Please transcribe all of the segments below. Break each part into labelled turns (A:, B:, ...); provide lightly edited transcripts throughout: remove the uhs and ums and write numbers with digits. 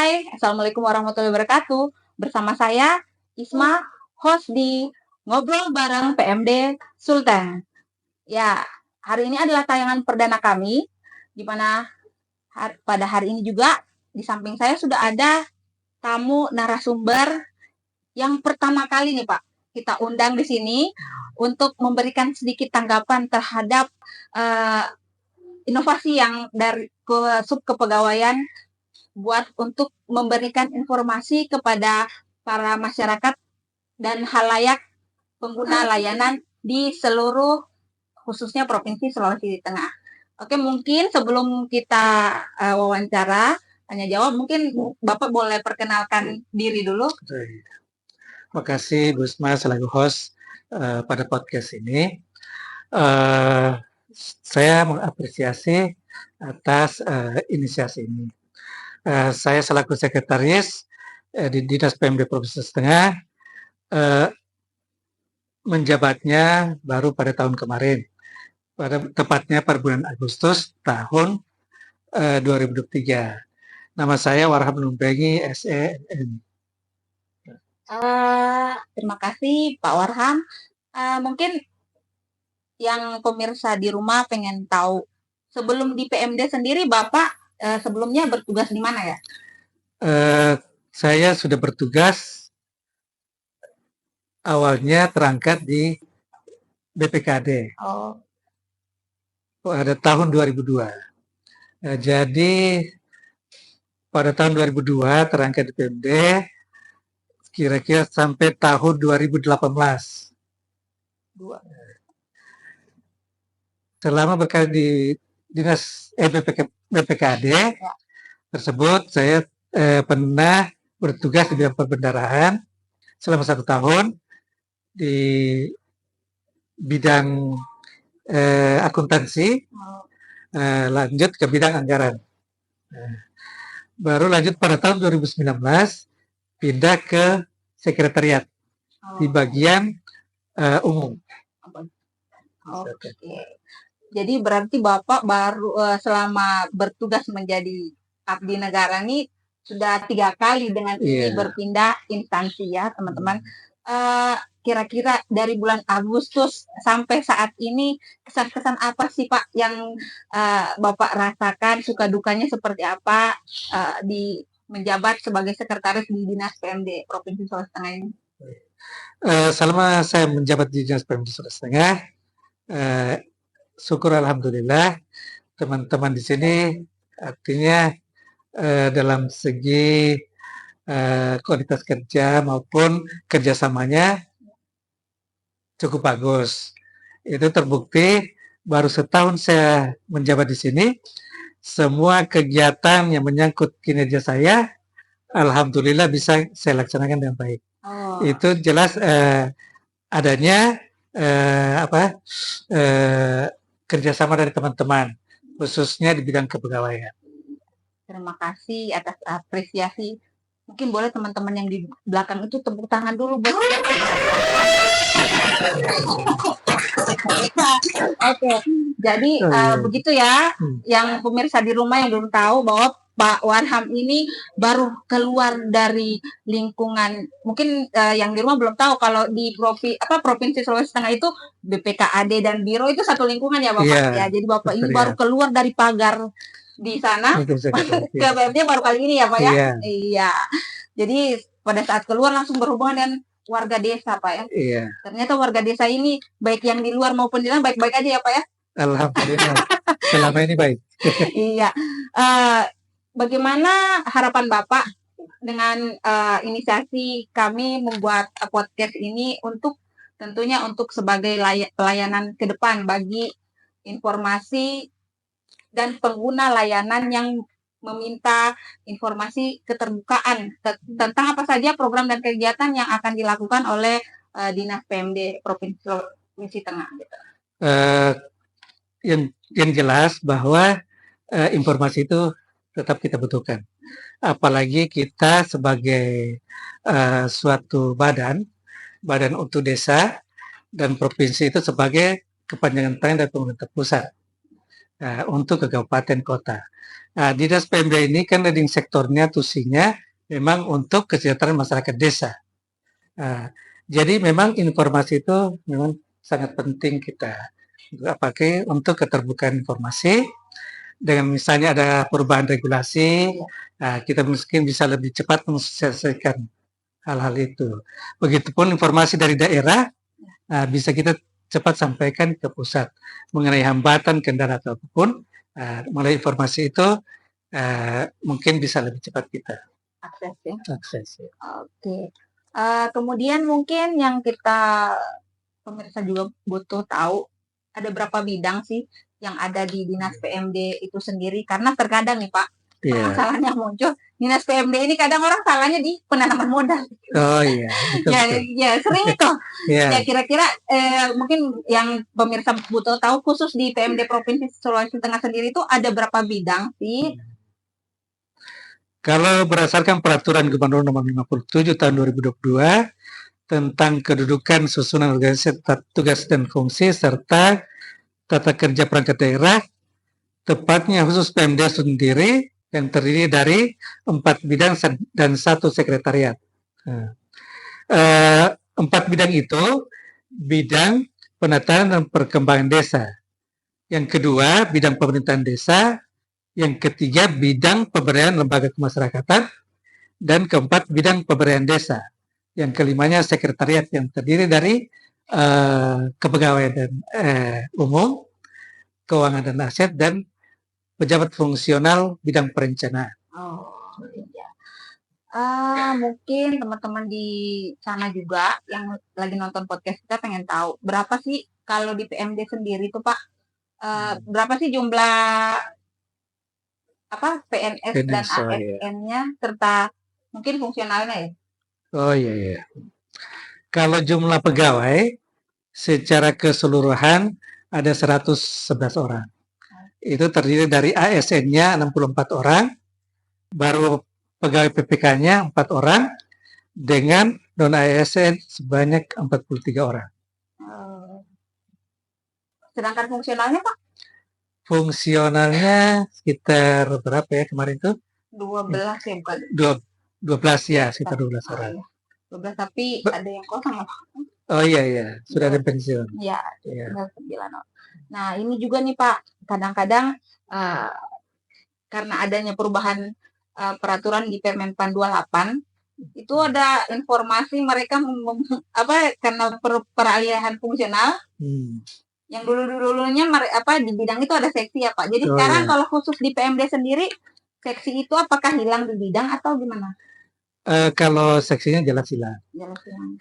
A: Hai, Assalamualaikum warahmatullahi wabarakatuh. Bersama saya, Isma, host di Ngobrol Bareng PMD Sultan. Ya, hari ini adalah tayangan perdana kami, di mana pada hari ini juga di samping saya sudah ada tamu narasumber yang pertama kali nih Pak, kita undang di sini untuk memberikan sedikit tanggapan terhadap inovasi yang dari sub kepegawaian buat untuk memberikan informasi kepada para masyarakat dan halayak pengguna layanan di seluruh khususnya Provinsi Sulawesi Tengah. Oke, mungkin sebelum kita wawancara, tanya jawab, mungkin Bapak boleh perkenalkan diri dulu.
B: Terima kasih Bu Isma selaku host pada podcast ini. Saya mengapresiasi atas inisiasi ini. Saya selaku sekretaris di Dinas PMD Provinsi Tengah menjabatnya baru pada tahun kemarin, tepatnya pada bulan Agustus tahun 2023. Nama saya Warham Lumbengi, SENN.
A: Terima kasih Pak Warham. Mungkin yang pemirsa di rumah pengen tahu, sebelum di PMD sendiri Bapak sebelumnya bertugas di mana ya?
B: Saya sudah bertugas awalnya terangkat di BPKD pada tahun 2002. Jadi pada tahun 2002 terangkat di PMD kira-kira sampai tahun 2018. Selama berkarir di Dinas BPKD tersebut, saya pernah bertugas di bidang perbendaharaan selama 1 tahun, di bidang akuntansi, lanjut ke bidang anggaran. Baru lanjut pada tahun 2019 pindah ke sekretariat di bagian umum.
A: Oke. Jadi berarti Bapak baru selama bertugas menjadi abdi negara ini sudah 3 kali dengan ini berpindah instansi ya teman-teman. Kira-kira dari bulan Agustus sampai saat ini kesan-kesan apa sih Pak yang Bapak rasakan, suka dukanya seperti apa di menjabat sebagai sekretaris di Dinas PMD Provinsi Sulawesi Tengah ini?
B: Selama saya menjabat di Dinas PMD Sulawesi Tengah, syukur alhamdulillah teman-teman di sini artinya dalam segi kualitas kerja maupun kerjasamanya cukup bagus. Itu terbukti baru setahun saya menjabat di sini, semua kegiatan yang menyangkut kinerja saya alhamdulillah bisa saya laksanakan dengan baik. Itu jelas adanya kerjasama dari teman-teman, khususnya di bidang kepegawaian.
A: Terima kasih atas apresiasi. Mungkin boleh teman-teman yang di belakang itu tepuk tangan dulu buat. Oke, jadi begitu ya, yang pemirsa di rumah yang belum tahu bahwa Pak Warham ini baru keluar dari lingkungan, mungkin yang di rumah belum tahu kalau di Provinsi Sulawesi Tengah itu BPKAD dan Biro itu satu lingkungan ya Bapak ya. Jadi Bapak ini baru keluar dari pagar di sana ke PMD baru kali ini ya Pak ya. Iya. Jadi pada saat keluar langsung berhubungan dengan warga desa Pak ya.
B: Iya.
A: Ternyata warga desa ini baik yang di luar maupun di dalam baik-baik aja ya Pak ya.
B: Alhamdulillah. Selama ini baik.
A: Iya. Bagaimana harapan Bapak dengan inisiasi kami membuat podcast ini untuk tentunya untuk sebagai pelayanan ke depan bagi informasi dan pengguna layanan yang meminta informasi keterbukaan tentang apa saja program dan kegiatan yang akan dilakukan oleh Dinas PMD Provinsi Sulawesi Tengah.
B: Yang jelas bahwa informasi itu tetap kita butuhkan. Apalagi kita sebagai suatu badan untuk desa dan provinsi itu sebagai kepanjangan tangan dari pemerintah pusat. untuk ke kabupaten kota. Dinas PMD ini kan leading sektornya tusinya memang untuk kesejahteraan masyarakat desa. Jadi memang informasi itu memang sangat penting kita pakai untuk keterbukaan informasi. Dengan misalnya ada perubahan regulasi, kita mungkin bisa lebih cepat menyelesaikan hal-hal itu. Begitupun informasi dari daerah, bisa kita cepat sampaikan ke pusat mengenai hambatan, kendala atau apapun. Melalui informasi itu mungkin bisa lebih cepat kita akses.
A: Oke. Kemudian mungkin yang kita pemirsa juga butuh tahu, ada berapa bidang sih yang ada di Dinas PMD itu sendiri? Karena terkadang nih Pak, masalahnya muncul, Dinas PMD ini kadang orang salahnya di penanaman modal.
B: Oh iya,
A: ya sering itu. Ya kira-kira mungkin yang pemirsa butuh tahu, khusus di PMD Provinsi Sulawesi Tengah sendiri itu ada berapa bidang sih?
B: Kalau berdasarkan peraturan Gubernur nomor 57 tahun 2022 tentang kedudukan, susunan organisasi, tugas dan fungsi serta tata kerja perangkat daerah, tepatnya khusus PMD sendiri yang terdiri dari 4 bidang dan 1 sekretariat. 4 bidang itu bidang penataan dan perkembangan desa. Yang kedua, bidang pemerintahan desa. Yang ketiga, bidang pemberdayaan lembaga kemasyarakatan. Dan keempat, bidang pemberdayaan desa. Yang kelimanya, sekretariat yang terdiri dari kepegawaian dan umum, keuangan dan aset, dan pejabat fungsional bidang perencanaan.
A: Mungkin teman-teman di sana juga yang lagi nonton podcast kita pengen tahu berapa sih kalau di PMD sendiri tuh Pak, berapa sih jumlah PNS dan ASN-nya serta mungkin fungsionalnya ya?
B: Oh iya. Kalau jumlah pegawai secara keseluruhan ada 111 orang. Itu terdiri dari ASN-nya 64 orang, baru pegawai PPK-nya 4 orang, dengan non-ASN sebanyak 43 orang.
A: Sedangkan fungsionalnya Pak?
B: Fungsionalnya sekitar berapa ya kemarin tuh?
A: 12 ya bukan?
B: 12 ya, sekitar 12 orang.
A: 12 tapi ada yang kosong ya Pak?
B: Oh iya, sudah ada pensiun.
A: Iya, 9 orang. Nah ini juga nih Pak, kadang-kadang karena adanya perubahan peraturan di Permenpan 28, itu ada informasi mereka karena peralihan fungsional, yang dulunya di bidang itu ada seksi ya Pak. Jadi sekarang kalau khusus di PMD sendiri, seksi itu apakah hilang di bidang atau gimana?
B: Kalau seksinya jelas hilang.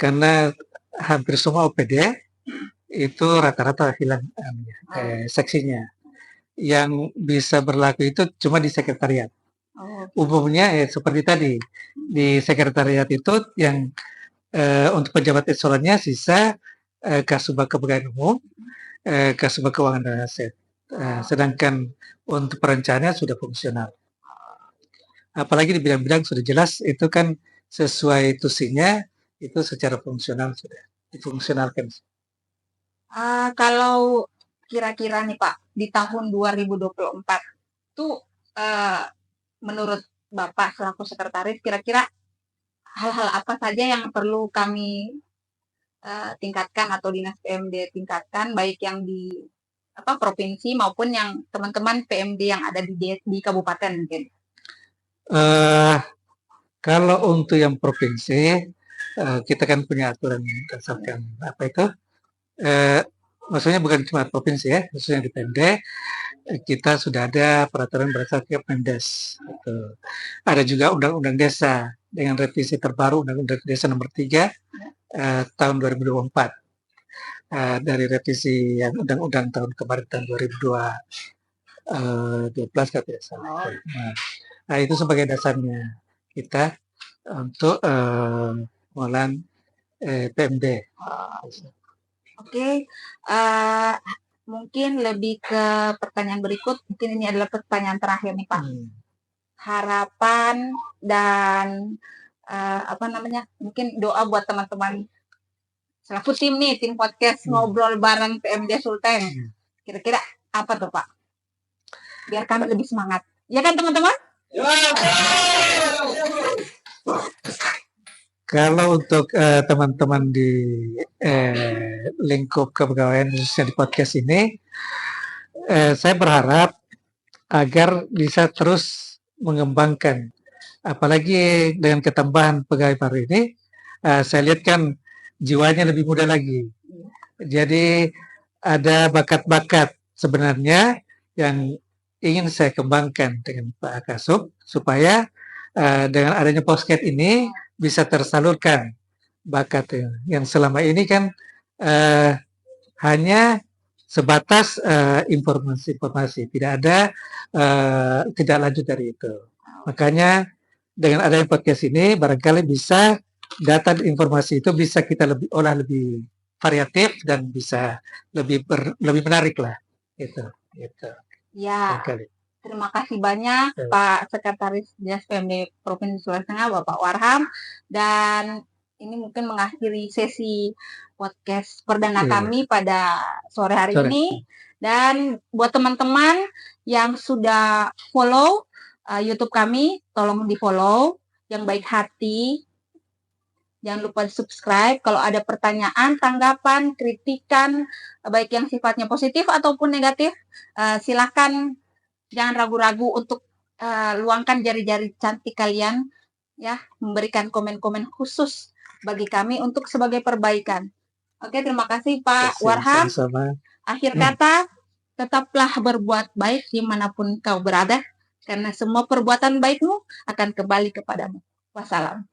B: Karena hampir semua OPD itu rata-rata hilang seksinya. Yang bisa berlaku itu cuma di sekretariat. Umumnya seperti tadi, di sekretariat itu yang untuk pejabat eselonnya sisa Kasubag Kepegawaian Umum, Kasubag Keuangan dan Aset. Sedangkan untuk perencanaannya sudah fungsional. Apalagi di bidang-bidang sudah jelas, itu kan sesuai tusinya, itu secara fungsional sudah difungsionalkan.
A: Kalau kira-kira nih Pak, di tahun 2024 itu menurut Bapak selaku sekretaris, kira-kira hal-hal apa saja yang perlu kami tingkatkan atau Dinas PMD tingkatkan, baik yang di provinsi maupun yang teman-teman PMD yang ada di kabupaten mungkin?
B: Kalau untuk yang provinsi, kita kan punya aturan berdasarkan maksudnya bukan cuma provinsi ya, khususnya di PMD, kita sudah ada peraturan berdasarkan Permendes. Ada juga Undang-Undang Desa dengan revisi terbaru Undang-Undang Desa nomor 3 tahun 2024. Dari revisi yang Undang-Undang tahun kemarin tahun 2012 katanya salah. Nah, itu sebagai dasarnya kita untuk pengelolaan PMD.
A: Oke. Mungkin lebih ke pertanyaan berikut. Mungkin ini adalah pertanyaan terakhir nih Pak. Harapan dan mungkin doa buat teman-teman selaku tim nih, tim podcast ngobrol bareng PMD Sulteng. Kira-kira apa tuh Pak? biar kami lebih semangat. Ya kan teman-teman?
B: Kalau untuk teman-teman di lingkup kepegawaian khususnya di podcast ini, saya berharap agar bisa terus mengembangkan, apalagi dengan ketambahan pegawai baru ini, saya lihat kan jiwanya lebih muda lagi. Jadi ada bakat-bakat sebenarnya yang ingin saya kembangkan dengan Pak Kasub supaya dengan adanya podcast ini bisa tersalurkan bakat yang selama ini kan hanya sebatas informasi-informasi, tidak ada tidak lanjut dari itu. Makanya dengan adanya podcast ini barangkali bisa data informasi itu bisa kita lebih olah lebih variatif dan bisa lebih menarik lah itu.
A: Ya. Barangkali. Terima kasih banyak Pak Sekretaris Dinas PMD Provinsi Sulawesi Tengah Bapak Warham, dan ini mungkin mengakhiri sesi podcast perdana kami pada sore hari ini. Dan buat teman-teman yang sudah follow YouTube kami, tolong di-follow, yang baik hati. Jangan lupa subscribe. Kalau ada pertanyaan, tanggapan, kritikan, baik yang sifatnya positif ataupun negatif, silakan jangan ragu-ragu untuk luangkan jari-jari cantik kalian, ya, memberikan komen-komen khusus bagi kami untuk sebagai perbaikan. Oke, terima kasih Pak Warham. Akhir kata, tetaplah berbuat baik dimanapun kau berada, karena semua perbuatan baikmu akan kembali kepadamu. Wassalam.